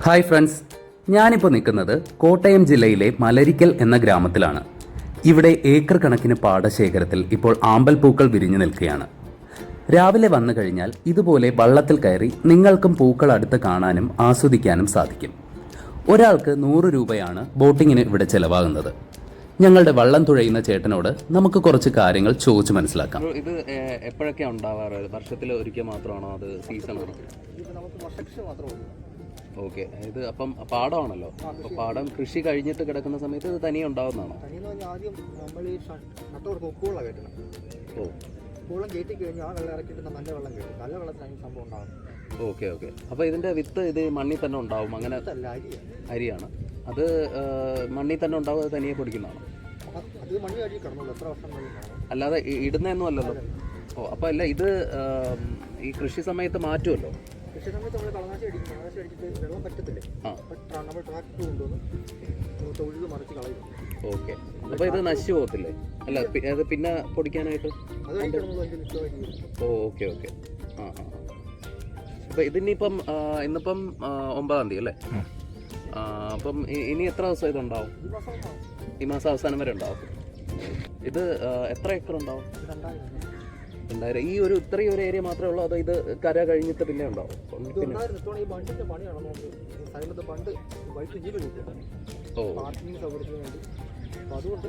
Hi friends, ഞാനിപ്പോൾ നിൽക്കുന്നത് കോട്ടയം ജില്ലയിലെ മലരിക്കൽ എന്ന ഗ്രാമത്തിലാണ്. ഇവിടെ ഏക്കർ കണക്കിന് പാടശേഖരത്തിൽ ഇപ്പോൾ ആമ്പൽ പൂക്കൾ വിരിഞ്ഞു നിൽക്കുകയാണ്. രാവിലെ വന്നു കഴിഞ്ഞാൽ ഇതുപോലെ വള്ളത്തിൽ കയറി നിങ്ങൾക്കും പൂക്കൾ അടുത്ത് കാണാനും ആസ്വദിക്കാനും സാധിക്കും. ഒരാൾക്ക് 100 രൂപയാണ് ബോട്ടിങ്ങിന് ഇവിടെ ചിലവാകുന്നത്. ഞങ്ങളുടെ വള്ളം തുഴയുന്ന ചേട്ടനോട് നമുക്ക് കുറച്ച് കാര്യങ്ങൾ ചോദിച്ചു മനസ്സിലാക്കാം. ഇത് എപ്പോഴൊക്കെയാണ് ഉണ്ടാവാറ്? വർഷത്തിൽ ഒരിക്കൽ മാത്രമാണോ, അത് സീസണാണോ? ഓക്കെ, ഇത് അപ്പം പാടമാണല്ലോ. അപ്പോൾ പാടം കൃഷി കഴിഞ്ഞിട്ട് കിടക്കുന്ന സമയത്ത് ഇത് തനിയെ ഉണ്ടാവുന്നതാണോ? ആദ്യം നമ്മൾ ഈ ഉപ്പുവെള്ളം കയറ്റണം. ഉപ്പുവെള്ളം കയറ്റി കഴിഞ്ഞാൽ ആ വെള്ളം ഇറക്കിയിട്ട് നല്ല വെള്ളം കയറ്റും. നല്ല വെള്ളത്തിലാണ് ഈ സംഭവം ഉണ്ടാകുന്നത്. Okay okay. അപ്പോൾ ഇതിൻ്റെ വിത്ത് ഇത് മണ്ണിൽ തന്നെ ഉണ്ടാവും? അങ്ങനെ അരിയാണ് അത് മണ്ണിൽ തന്നെ ഉണ്ടാവും, അത് തനിയെ പൊടിക്കുന്നതാണോ? അത് മണ്ണിൽ അരി കിടന്നുള്ളൂ, എത്ര വർഷം അല്ലാതെ ഇടുന്നതൊന്നും അല്ലല്ലോ. ഓ, അപ്പോൾ അല്ല, ഇത് ഈ കൃഷി സമയത്ത് മാറ്റുമല്ലോ. കൃഷി സമയത്ത് നമ്മൾ കളനാശി അടിക്കും. കളനാശി അടിച്ചിട്ട് വെള്ളം പറ്റത്തില്ലേ, നമ്മൾ ട്രാക്ടർ കൊണ്ടുവന്ന് തൊഴുത് മറിച്ച് കളയും. ഓക്കെ, അപ്പോൾ ഇത് നശിച്ചു പോകത്തില്ലേ? അല്ല, അത് പിന്നെ പൊടിക്കാനായിട്ട് ഓ ഓക്കെ ഓക്കെ. ആ ആ. അപ്പോൾ ഇതിനിപ്പം ഇന്നിപ്പം 9-ാം തീയതി അല്ലേ? അപ്പം ഇനി എത്ര ദിവസം ഇതുണ്ടാവും? ഈ മാസം അവസാനം വരെ ഉണ്ടാവും. ഇത് എത്ര ഏക്കർ ഉണ്ടാവും? 2000. ഈ ഒരു ഇത്രയും ഒരു ഏരിയ മാത്രമേ ഉള്ളൂ, അതോ ഇത് കര കഴിഞ്ഞിട്ട് പിന്നെ ഉണ്ടാവും? ഓ, അതുകൊണ്ട്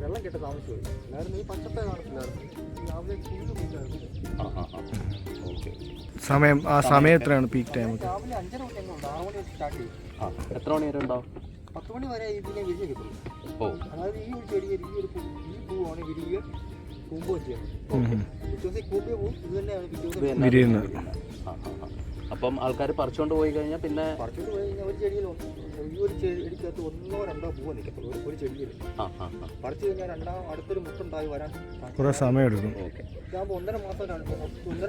വെള്ളം കെട്ട താമസിച്ചു. ഈ പച്ചത്തെ സമയം ആ സമയം എത്രയാണ് പീക്ക് ടൈം? രാവിലെ 5:30 തൊട്ട് 6 മണി സ്റ്റാർട്ട് ചെയ്യും. എത്ര മണി വരെ ഉണ്ടാവും? 10 മണി വരെ ഇതിനെ വിരിഞ്ഞ് കിട്ടും. ഓ, അതായത് ഈ ഒരു ചെടിയിൽ ഈ പൂവാണ് വിരിയുക, കൂമ്പ് ചെയ്യുന്നത്. പിറ്റേ കൂമ്പിയ പൂ ഇത് തന്നെയാണ് വിരിയുന്നത്. അപ്പം ആൾക്കാർ പറിച്ചുകൊണ്ട് പോയി കഴിഞ്ഞാൽ പിന്നെ പറിച്ചുകൊണ്ട് പോയി കഴിഞ്ഞാൽ ഒരു ചെടിയിൽ ഈ ഒരു ചെടിക്കകത്ത് 1-2 പൂവ് നിൽക്കത്തുള്ളൂ ഒരു ചെടിയിൽ. പറിച്ചു കഴിഞ്ഞാൽ അടുത്തൊരു മുട്ടുണ്ടായി വരാൻ കുറേ സമയം എടുക്കും. ഓക്കെ, ഇതാകുമ്പോൾ 1.5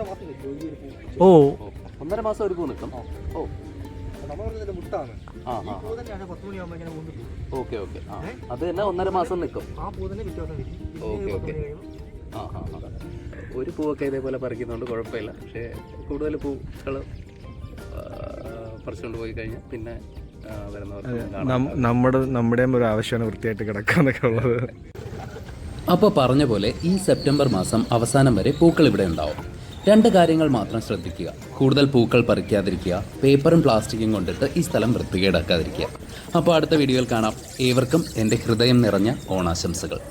മാസം നിൽക്കും ഈ ഒരു പൂ. ഓ, 1.5 മാസം ഒരു പൂ നിൽക്കും. ഓ, നമ്മൾ പറഞ്ഞതിന്റെ മുട്ടാണ്. ഈ പൂ തന്നെയാണ് 10 മണിയാകുമ്പോൾ ഇങ്ങനെ കൊണ്ട് പോകും. Okay okay. അത് തന്നെ 1.5 മാസം നിൽക്കും. ആ പൂ തന്നെ വ്യത്യാസം വരും. Okay okay. ആ ആ ആ. ഒരു പൂവൊക്കെ ഇതേപോലെ പറിക്കുന്നതുകൊണ്ട് കുഴപ്പമില്ല. പക്ഷേ കൂടുതൽ പൂക്കൾ പറിച്ചുകൊണ്ട് പോയി കഴിഞ്ഞാൽ പിന്നെ നമ്മുടെ ഒരു ആവശ്യമാണ് വൃത്തിയായിട്ട് കിടക്കാന്നൊക്കെ ഉള്ളത്. അപ്പോൾ പറഞ്ഞ പോലെ ഈ സെപ്റ്റംബർ മാസം അവസാനം വരെ പൂക്കൾ ഇവിടെ ഉണ്ടാവും. 2 കാര്യങ്ങൾ മാത്രം ശ്രദ്ധിക്കുക. കൂടുതൽ പൂക്കൾ പറിക്കാതിരിക്കുക, പേപ്പറും പ്ലാസ്റ്റിക്കും കൊണ്ടിട്ട് ഈ സ്ഥലം വൃത്തികേടാക്കാതിരിക്കുക. അപ്പോൾ അടുത്ത വീഡിയോയിൽ കാണാം. ഏവർക്കും എൻ്റെ ഹൃദയം നിറഞ്ഞ ഓണാശംസകൾ.